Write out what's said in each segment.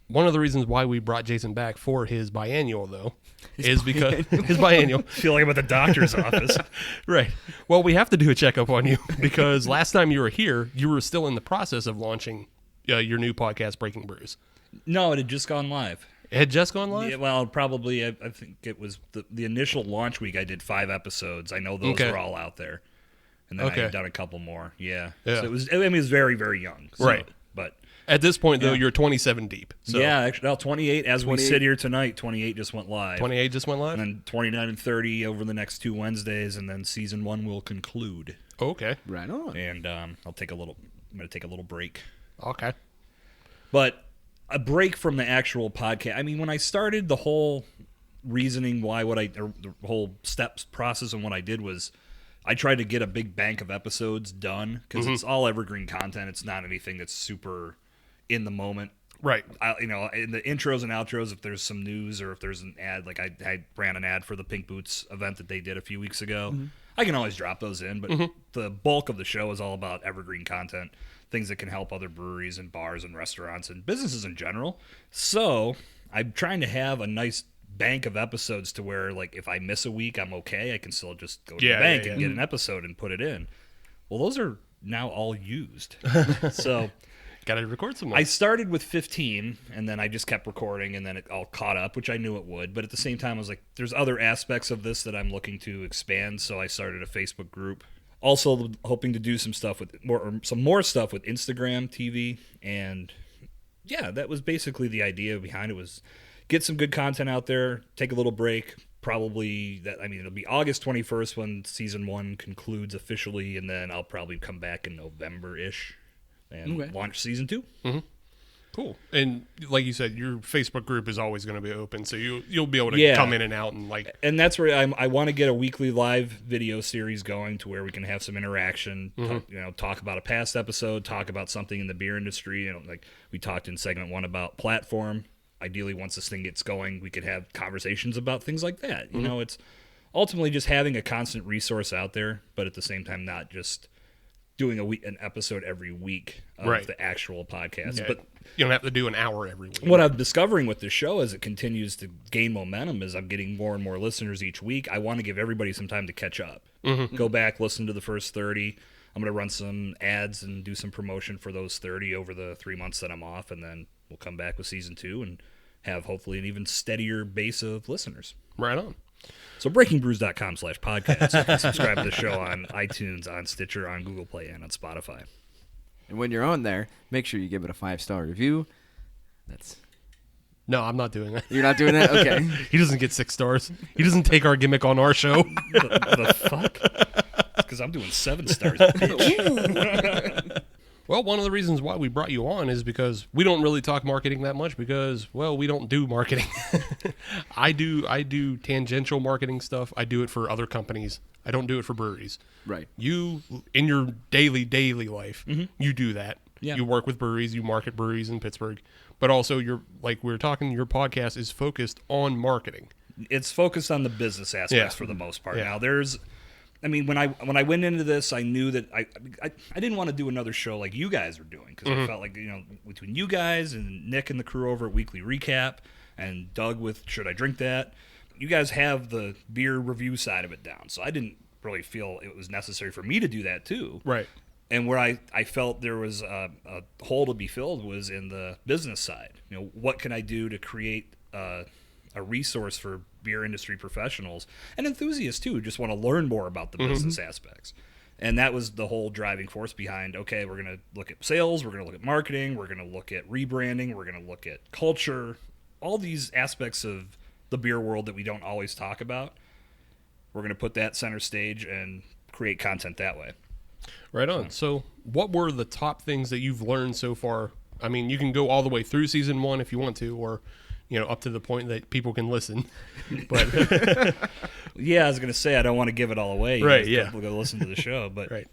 one of the reasons why we brought Jason back for his biannual, though, is because his biannual. I feel like I'm at the doctor's office. Right. Well, we have to do a checkup on you because last time you were here, you were still in the process of launching your new podcast, Breaking Brews. No, it had just gone live. It had just gone live? Yeah, well, probably, I think it was the initial launch week. I did 5 episodes. I know those were all out there. And then I had done a couple more. Yeah. So it was very, very young. So, right. But at this point, though, you're 27 deep. So. Yeah, actually, 28. As we sit here tonight, 28 just went live. 28 just went live? And then 29 and 30 over the next 2 Wednesdays, and then season 1 will conclude. Oh, okay. Right on. And I'm going to take a little break. Okay. But a break from the actual podcast. I mean, when I started, the whole reasoning the whole steps process and what I did was I tried to get a big bank of episodes done because it's all evergreen content. It's not anything that's super in the moment. Right. In the intros and outros, if there's some news or if there's an ad, like I ran an ad for the Pink Boots event that they did a few weeks ago, I can always drop those in. But the bulk of the show is all about evergreen content, things that can help other breweries and bars and restaurants and businesses in general. So I'm trying to have a nice bank of episodes to where, like, if I miss a week, I'm okay. I can still just go to the bank and get an episode and put it in. Well, those are now all used. So got to record some more. I started with 15, and then I just kept recording, and then it all caught up, which I knew it would. But at the same time, I was like, there's other aspects of this that I'm looking to expand, so I started a Facebook group. Also hoping to do some stuff with some more stuff with Instagram, TV, and yeah, that was basically the idea behind it, was get some good content out there, take a little break. Probably it'll be August 21st when season 1 concludes officially, and then I'll probably come back in November-ish and launch season 2. Mm-hmm. Cool. And like you said, your Facebook group is always going to be open, so you'll be able to come in and out and like. And that's where I want to get a weekly live video series going to where we can have some interaction. Talk about a past episode, talk about something in the beer industry. Like we talked in segment 1 about platform. Ideally, once this thing gets going, we could have conversations about things like that. It's ultimately just having a constant resource out there, but at the same time, not just doing an episode every week of the actual podcast. Yeah, but you don't have to do an hour every week. What I'm discovering with this show as it continues to gain momentum is I'm getting more and more listeners each week. I want to give everybody some time to catch up. Go back, listen to the first 30. I'm going to run some ads and do some promotion for those 30 over the 3 months that I'm off, and then we'll come back with season 2 and have hopefully an even steadier base of listeners. Right on. So breakingbrews.com/podcast. You can subscribe to the show on iTunes, on Stitcher, on Google Play, and on Spotify. And when you're on there, make sure you give it a 5-star review. No, I'm not doing that. You're not doing that? Okay. He doesn't get 6 stars. He doesn't take our gimmick on our show. The fuck? Because I'm doing 7 stars. Well, one of the reasons why we brought you on is because we don't really talk marketing that much because, well, we don't do marketing. I do tangential marketing stuff. I do it for other companies. I don't do it for breweries. Right. You, in your daily life, you do that. Yeah. You work with breweries. You market breweries in Pittsburgh. But also, like we were talking, your podcast is focused on marketing. It's focused on the business aspects for the most part. Now, when I went into this, I knew that I didn't want to do another show like you guys are doing because I felt like, between you guys and Nick and the crew over at Weekly Recap and Doug with Should I Drink That, you guys have the beer review side of it down. So I didn't really feel it was necessary for me to do that too. Right. And where I felt there was a hole to be filled was in the business side. What can I do to create a resource for beer industry professionals and enthusiasts too, who just want to learn more about the business aspects. And that was the whole driving force behind, okay, we're going to look at sales, we're going to look at marketing, we're going to look at rebranding, we're going to look at culture, all these aspects of the beer world that we don't always talk about. We're going to put that center stage and create content that way. Right on. So what were the top things that you've learned so far? I mean, you can go all the way through season 1 if you want to, or up to the point that people can listen. But yeah, I was going to say I don't want to give it all away. Right, yeah. People go listen to the show, but right.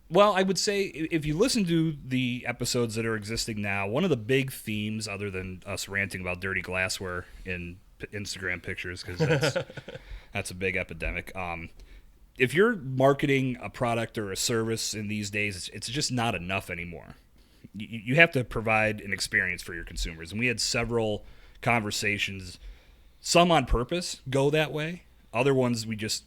Well, I would say if you listen to the episodes that are existing now, one of the big themes, other than us ranting about dirty glassware in Instagram pictures, because that's a big epidemic. If you're marketing a product or a service in these days, it's just not enough anymore. you have to provide an experience for your consumers. And we had several conversations, some on purpose go that way. Other ones we just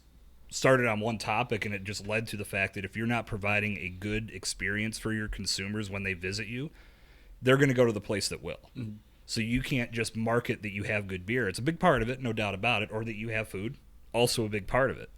started on one topic, and it just led to the fact that if you're not providing a good experience for your consumers when they visit you, they're going to go to the place that will. Mm-hmm. So you can't just market that you have good beer. It's a big part of it, no doubt about it, or that you have food, also a big part of it.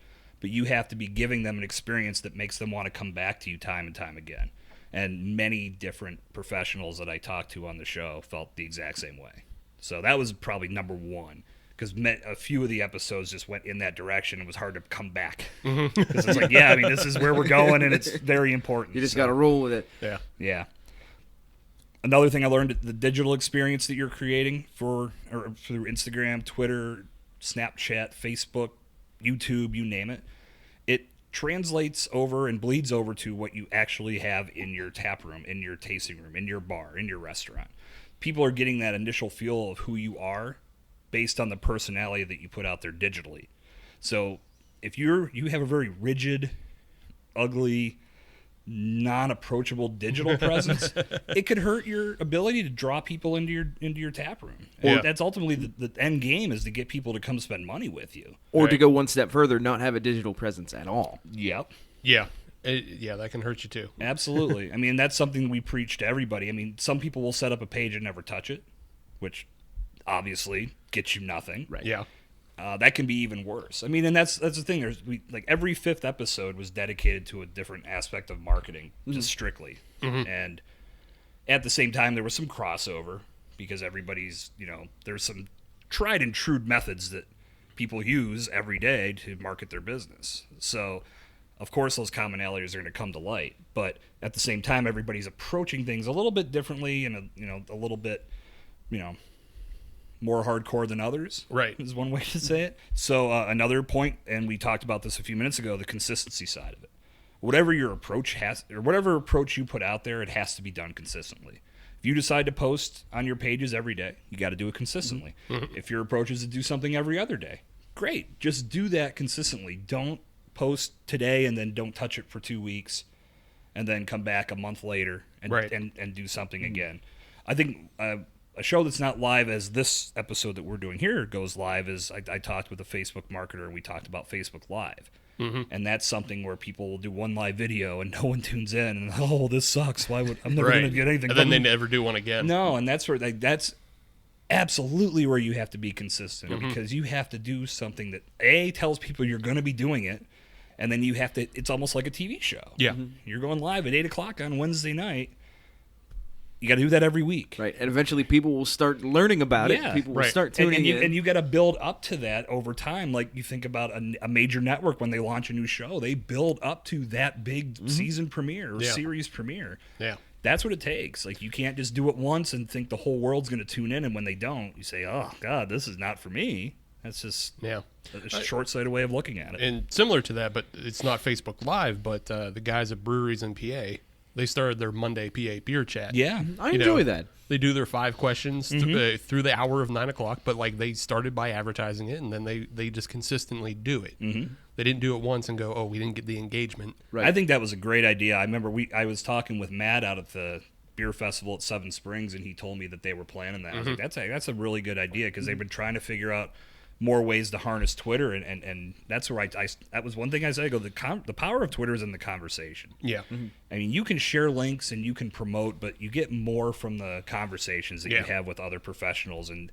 But you have to be giving them an experience that makes them want to come back to you time and time again. And many different professionals that I talked to on the show felt the exact same way. So that was probably number one, because a few of the episodes just went in that direction. It was hard to come back. Because it's like, yeah, I mean, this is where we're going, and it's very important. You just got to roll with it. Yeah. Yeah. Another thing I learned, the digital experience that you're creating through Instagram, Twitter, Snapchat, Facebook, YouTube, you name it, it translates over and bleeds over to what you actually have in your tap room, in your tasting room, in your bar, in your restaurant. People are getting that initial feel of who you are based on the personality that you put out there digitally. So if you have a very rigid, ugly, non-approachable digital presence, it could hurt your ability to draw people into your tap room. Or that's ultimately the end game, is to get people to come spend money with you. Or to go one step further, not have a digital presence at all. Yep. Yeah. That can hurt you too. Absolutely. I mean, that's something we preach to everybody. I mean, some people will set up a page and never touch it, which obviously gets you nothing. Right. Yeah. That can be even worse. I mean, and that's the thing. Every fifth episode was dedicated to a different aspect of marketing, just strictly. Mm-hmm. And at the same time, there was some crossover, because everybody's, there's some tried and true methods that people use every day to market their business. So, of course, those commonalities are going to come to light. But at the same time, everybody's approaching things a little bit differently, and a little bit, more hardcore than others, right, is one way to say it. So another point, and we talked about this a few minutes ago, the consistency side of it. Whatever your approach whatever approach you put out there, it has to be done consistently. If you decide to post on your pages every day, you got to do it consistently. Mm-hmm. If your approach is to do something every other day, great. Just do that consistently. Don't post today and then don't touch it for 2 weeks and then come back a month later and do something again. I think a show that's not live as this episode that we're doing here goes live is I talked with a Facebook marketer, and we talked about Facebook Live. Mm-hmm. And that's something where people will do one live video and no one tunes in, and this sucks. I'm never going to get anything. And then they never do one again. No, and that's where that's absolutely where you have to be consistent, mm-hmm. because you have to do something that tells people you're going to be doing it, and then you have to. It's almost like a TV show. Yeah, mm-hmm. You're going live at 8:00 on Wednesday night. You got to do that every week. Right, and eventually people will start learning about it. People will start tuning in. And you got to build up to that over time. Like, you think about a major network when they launch a new show, they build up to that big mm-hmm. season premiere or series premiere. Yeah. That's what it takes. Like, you can't just do it once and think the whole world's going to tune in, and when they don't, you say, oh, God, this is not for me. That's just a short-sighted way of looking at it. And similar to that, but it's not Facebook Live, but the guys at breweries in PA, they started their Monday PA beer chat. Yeah, I enjoy that. They do their 5 questions mm-hmm. Through the hour of 9:00, but they started by advertising it, and then they just consistently do it. Mm-hmm. They didn't do it once and go, oh, we didn't get the engagement. Right. I think that was a great idea. I remember I was talking with Matt out at the beer festival at Seven Springs, and he told me that they were planning that. Mm-hmm. I was like, that's a really good idea, because they've been trying to figure out more ways to harness Twitter, and that's where that was one thing I said. I go, the power of Twitter is in the conversation. Yeah. Mm-hmm. I mean, you can share links and you can promote, but you get more from the conversations that you have with other professionals, and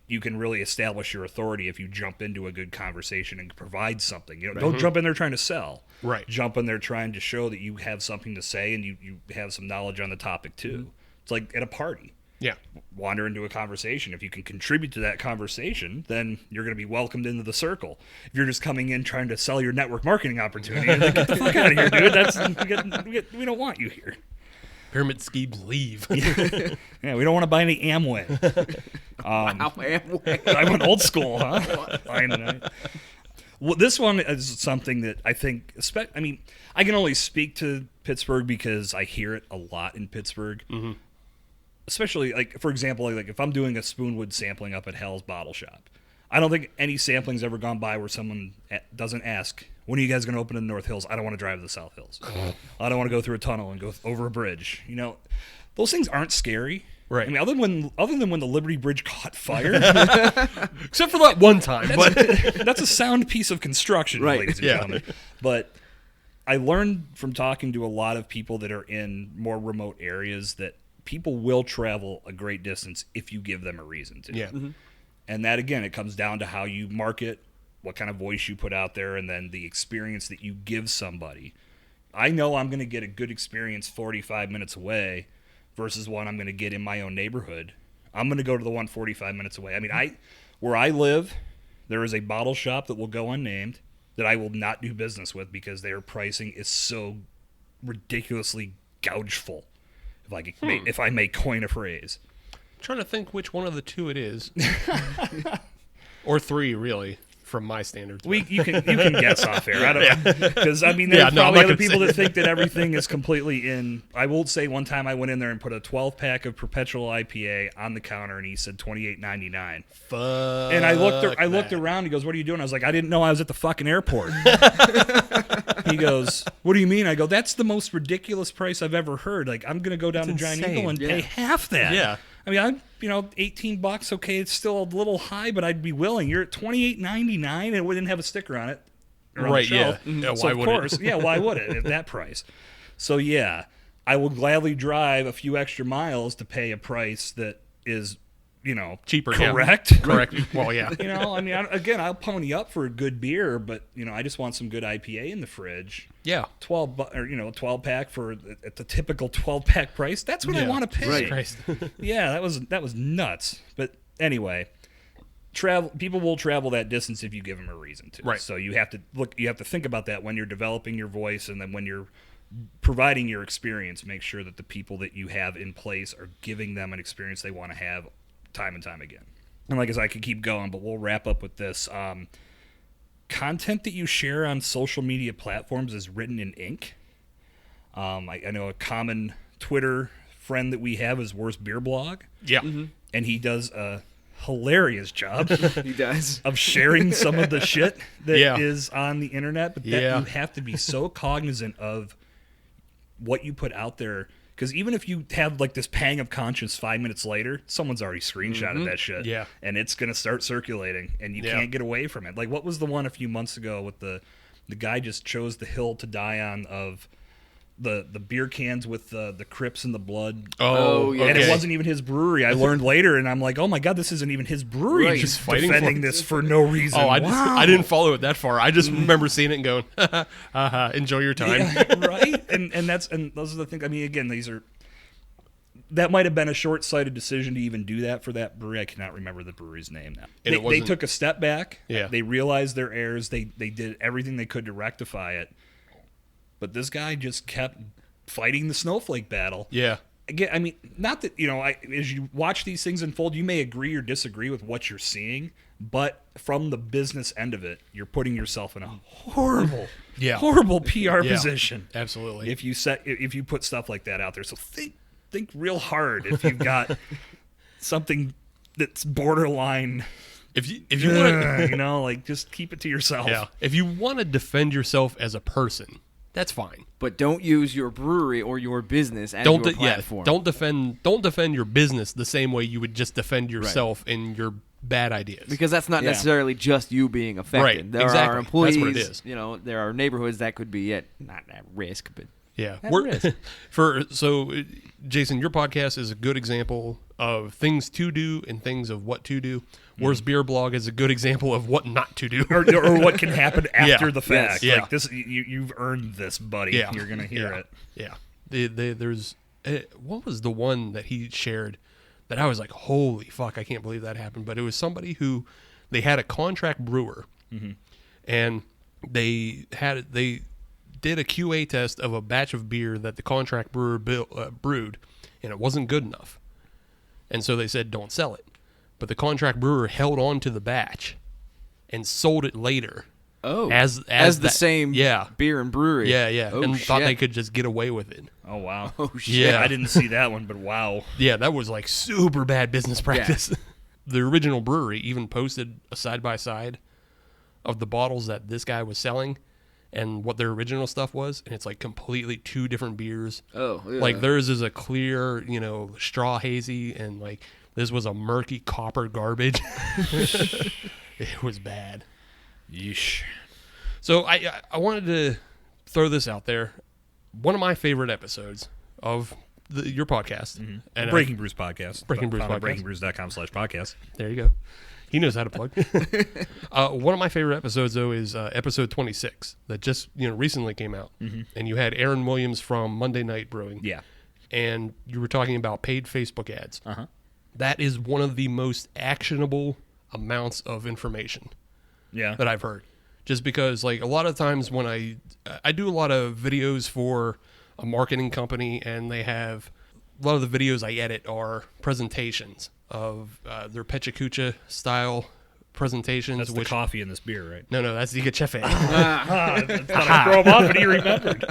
you can really establish your authority if you jump into a good conversation and provide something. Don't jump in there trying to sell. Right. Jump in there trying to show that you have something to say, and you have some knowledge on the topic too. Mm-hmm. It's like at a party. Yeah. Wander into a conversation. If you can contribute to that conversation, then you're going to be welcomed into the circle. If you're just coming in trying to sell your network marketing opportunity, like, get the fuck out of here, dude. We don't want you here. Pyramid schemes leave. Yeah, we don't want to buy any Amway. Wow, Amway. I went old school, huh? Well, this one is something that I think, I can only speak to Pittsburgh because I hear it a lot in Pittsburgh. Mm-hmm. Especially, like, for example, like if I'm doing a Spoonwood sampling up at Hell's Bottle Shop, I don't think any sampling's ever gone by where someone doesn't ask, when are you guys going to open in the North Hills? I don't want to drive to the South Hills. I don't want to go through a tunnel and go over a bridge. those things aren't scary. Right. I mean, other than when the Liberty Bridge caught fire, Except for that one time. But that's a sound piece of construction, Right. ladies and gentlemen. But I learned from talking to a lot of people that are in more remote areas that people will travel a great distance if you give them a reason to. yeah. Mm-hmm. And that, again, it comes down to how you market, what kind of voice you put out there, and then the experience that you give somebody. I know I'm going to get a good experience 45 minutes away versus one I'm going to get in my own neighborhood. I'm going to go to the one 45 minutes away. I mean, where I live, there is a bottle shop that will go unnamed that I will not do business with because their pricing is so ridiculously gougeful, if I may coin a phrase. I'm trying to think which one of the two it is. Or three, really, from my standards. You can guess off air. I don't because I mean there's Yeah, no, I'm probably not other gonna people say that think that everything is completely in. I will say one time I went in there and put a 12-pack of Perpetual IPA on the counter and he said $28.99. Fuck. And I looked around. He goes, "What are you doing?" I was like, "I didn't know I was at the fucking airport." He goes, "What do you mean?" I go, "That's the most ridiculous price I've ever heard. Like I'm gonna go down to Giant insane. Eagle and Yeah. pay half that." Yeah. I mean, I'm $18. Okay, it's still a little high, but I'd be willing. You're at $28.99, and it wouldn't have a sticker on it. Or on Right, the shelf. yeah. Yeah, So why of would it? course, why would it at that price? So yeah, I will gladly drive a few extra miles to pay a price that is, Cheaper, yeah. correct. Correct. Well, yeah. I mean, again, I'll pony up for a good beer, but I just want some good IPA in the fridge. Yeah. 12-pack for at the typical 12-pack price. That's what I Yeah. want to pay. Right. Christ. Yeah, that was nuts. But anyway, people will travel that distance if you give them a reason to. Right. So you have to think about that when you're developing your voice, and then when you're providing your experience, make sure that the people that you have in place are giving them an experience they want to have time and time again. And like I said, I could keep going, but we'll wrap up with this. Content that you share on social media platforms is written in ink. I know a common Twitter friend that we have is Worst Beer Blog, Yeah. and he does a hilarious job He does. of sharing some of the shit that Yeah. is on the internet. But that Yeah. you have to be so cognizant of what you put out there. Because even if you have like this pang of conscience 5 minutes later, someone's already screenshotted that shit. Yeah. And it's going to start circulating, and you Yeah. can't get away from it. Like, what was the one a few months ago with the guy just chose the hill to die on of the beer cans with the Crips and the blood? Oh, yeah. And it okay. wasn't even his brewery. I learned later, and I'm like, oh my God, this isn't even his brewery. Right. He's just Fighting defending for it. this for no reason. Oh, I Wow. didn't follow it that far. I just remember seeing it and going, enjoy your time. Yeah, right? And those are the things. I mean, again, that might have been a short-sighted decision to even do that for that brewery. I cannot remember the brewery's name now. And it They wasn't- took a step back. Yeah. They realized their errors. They did everything they could to rectify it. But this guy just kept fighting the snowflake battle. Yeah. Again, I mean, not that, as you watch these things unfold, you may agree or disagree with what you're seeing, but from the business end of it, you're putting yourself in a horrible, Yeah. horrible PR Yeah. position. Absolutely. If you put stuff like that out there. So think real hard if you've got something that's borderline, If you want to, like just keep it to yourself. yeah. If you want to defend yourself as a person, that's fine. But don't use your brewery or your business as your platform. Don't defend your business the same way you would just defend yourself and your bad ideas. Because that's not Yeah. necessarily just you being affected. Right, There exactly. are That's employees, what it is. There are neighborhoods that could be not at risk, but Yeah, At risk. Jason, your podcast is a good example of things to do and things of what to do. Whereas Beer Blog is a good example of what not to do. or what can happen after Yeah. the fact. Yes. Yeah. Like this, you've earned this, buddy. Yeah, You're gonna hear yeah. it. Yeah, there's what was the one that he shared that I was like, holy fuck, I can't believe that happened. But it was somebody who they had a contract brewer, and they did a QA test of a batch of beer that the contract brewer brewed, and it wasn't good enough. And so they said, don't sell it. But the contract brewer held on to the batch and sold it later. oh, As the that- same yeah. beer and brewery. Yeah, Oh, and thought shit. they could just get away with it. Oh wow. Oh shit. Yeah. I didn't see that one, but wow. Yeah, that was like super bad business practice. The original brewery even posted a side-by-side of the bottles that this guy was selling, and what their original stuff was, and it's like completely two different beers. Oh, yeah. Like theirs is a clear, straw hazy, and like this was a murky copper garbage. It was bad. Yeesh. So I wanted to throw this out there. One of my favorite episodes of your podcast, and Breaking Brews Podcast. Breaking Brews Podcast. BreakingBrews.com/podcast. There you go. He knows how to plug. One of my favorite episodes, though, is episode 26 that just recently came out. And you had Aaron Williams from Monday Night Brewing. Yeah. And you were talking about paid Facebook ads. Uh-huh. That is one of the most actionable amounts of information that I've heard. Just because, like, a lot of times when I do a lot of videos for a marketing company, and they have a lot of the videos I edit are presentations of their Pechacucha style presentacucha. That's the coffee in this beer, right? No, that's the Cachefe. I thought I'd throw him off, and he remembered.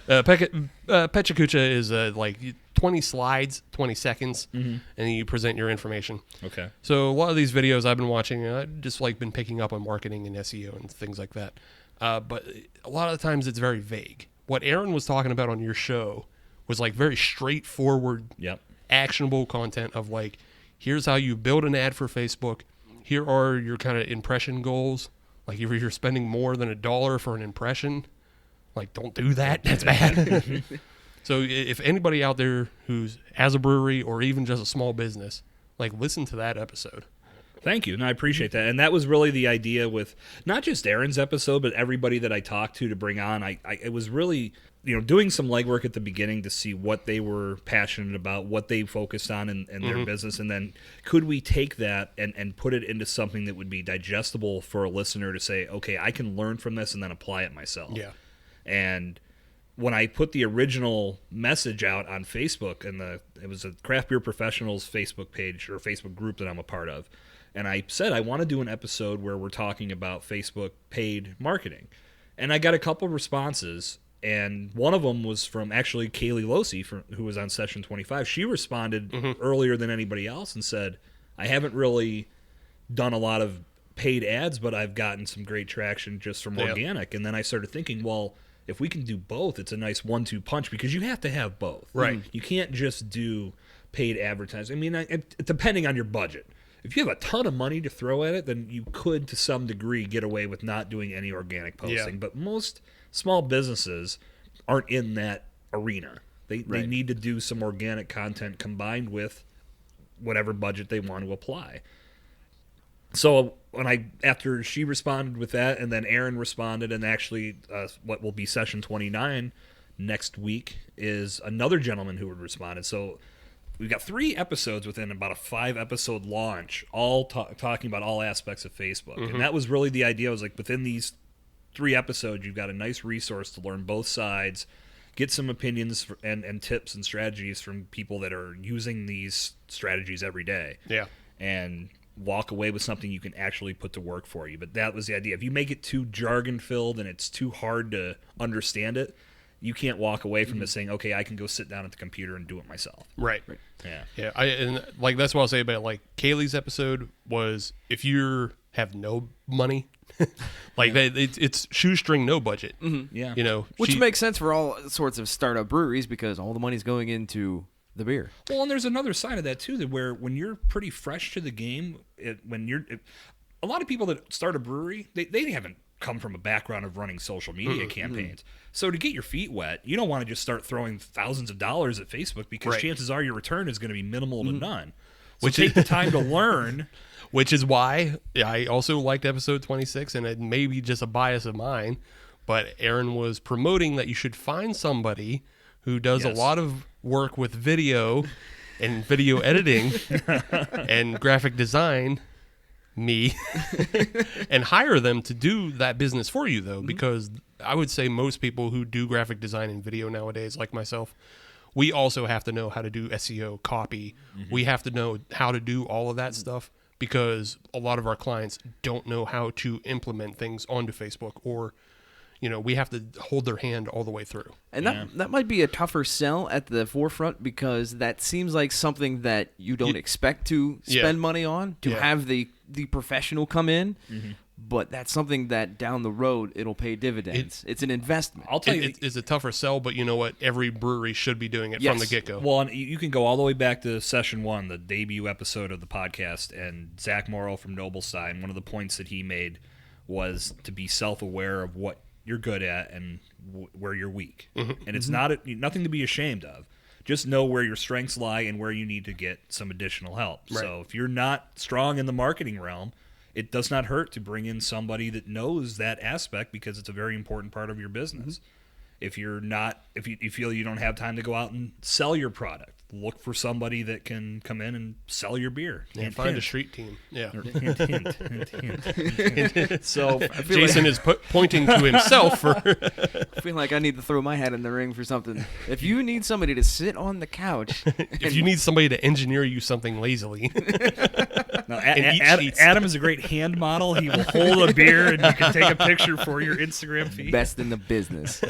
Pechacucha is like 20 slides, 20 seconds, and you present your information. Okay. So a lot of these videos I've been watching, I've just like been picking up on marketing and SEO and things like that. But a lot of the times it's very vague. What Aaron was talking about on your show was like very straightforward, actionable content of like, here's how you build an ad for Facebook. Here are your kind of impression goals. Like if you're spending more than $1 for an impression, like don't do that. That's bad. So if anybody out there has a brewery or even just a small business, like listen to that episode. Thank you. No, I appreciate that. And that was really the idea with not just Aaron's episode, but everybody that I talked to bring on. It was really, doing some legwork at the beginning to see what they were passionate about, what they focused on in their business, and then could we take that and put it into something that would be digestible for a listener to say, okay, I can learn from this and then apply it myself. Yeah. And when I put the original message out on Facebook, and it was a Craft Beer Professionals Facebook page or Facebook group that I'm a part of, and I said I want to do an episode where we're talking about Facebook paid marketing. And I got a couple responses, and one of them was from actually Kaylee Losey, who was on Session 25. She responded earlier than anybody else and said, I haven't really done a lot of paid ads, but I've gotten some great traction just from organic. And then I started thinking, well, if we can do both, it's a nice 1-2 punch, because you have to have both. Right. You can't just do paid advertising. I mean, depending on your budget. If you have a ton of money to throw at it, then you could, to some degree, get away with not doing any organic posting. Yeah. But most small businesses aren't in that arena. They need to do some organic content combined with whatever budget they want to apply. So after she responded with that, and then Aaron responded, and actually what will be Session 29 next week is another gentleman who had responded. So we've got 3 episodes within about a 5-episode launch, all talking about all aspects of Facebook. And that was really the idea. Was like, within these 3 episodes, you've got a nice resource to learn both sides, get some opinions and tips and strategies from people that are using these strategies every day. Yeah. And walk away with something you can actually put to work for you. But that was the idea. If you make it too jargon-filled and it's too hard to understand it, you can't walk away from this saying, okay, I can go sit down at the computer and do it myself. Right. Yeah. Yeah. And like that's what I'll say about like Kaylee's episode was, if you have no money, like it's shoestring, no budget. Yeah. Which makes sense for all sorts of startup breweries, because all the money's going into the beer. Well, and there's another side of that too, that where when you're pretty fresh to the game, a lot of people that start a brewery, they haven't come from a background of running social media campaigns. So to get your feet wet, you don't want to just start throwing thousands of dollars at Facebook, because chances are your return is going to be minimal to none. So take the time to learn. Which is why I also liked episode 26, and it may be just a bias of mine, but Aaron was promoting that you should find somebody who does a lot of work with video and video editing and graphic design, me, and hire them to do that business for you, though, because I would say most people who do graphic design and video nowadays, like myself, we also have to know how to do SEO, copy. We have to know how to do all of that stuff, because a lot of our clients don't know how to implement things onto Facebook, or we have to hold their hand all the way through. And that might be a tougher sell at the forefront, because that seems like something that you don't expect to spend money on, to have the professional come in. but that's something that down the road it'll pay dividends. It's an investment. I'll tell you, It's a tougher sell, but you know what? Every brewery should be doing it from the get-go. Well, and you can go all the way back to session 1, the debut episode of the podcast, and Zach Morrow from Noblestein, one of the points that he made was to be self-aware of what you're good at and where you're weak. And it's nothing to be ashamed of. Just know where your strengths lie and where you need to get some additional help. Right. So if you're not strong in the marketing realm, it does not hurt to bring in somebody that knows that aspect because it's a very important part of your business. If you're not, if you feel you don't have time to go out and sell your product, look for somebody that can come in and sell your beer. And find a street team. Yeah. Hint. So Jason is pointing to himself for. I feel like I need to throw my hat in the ring for something. If you need somebody to sit on the couch, If you need somebody to engineer you something lazily. no, and eat sheets. Adam is a great hand model. He will hold a beer and you can take a picture for your Instagram feed. best in the business.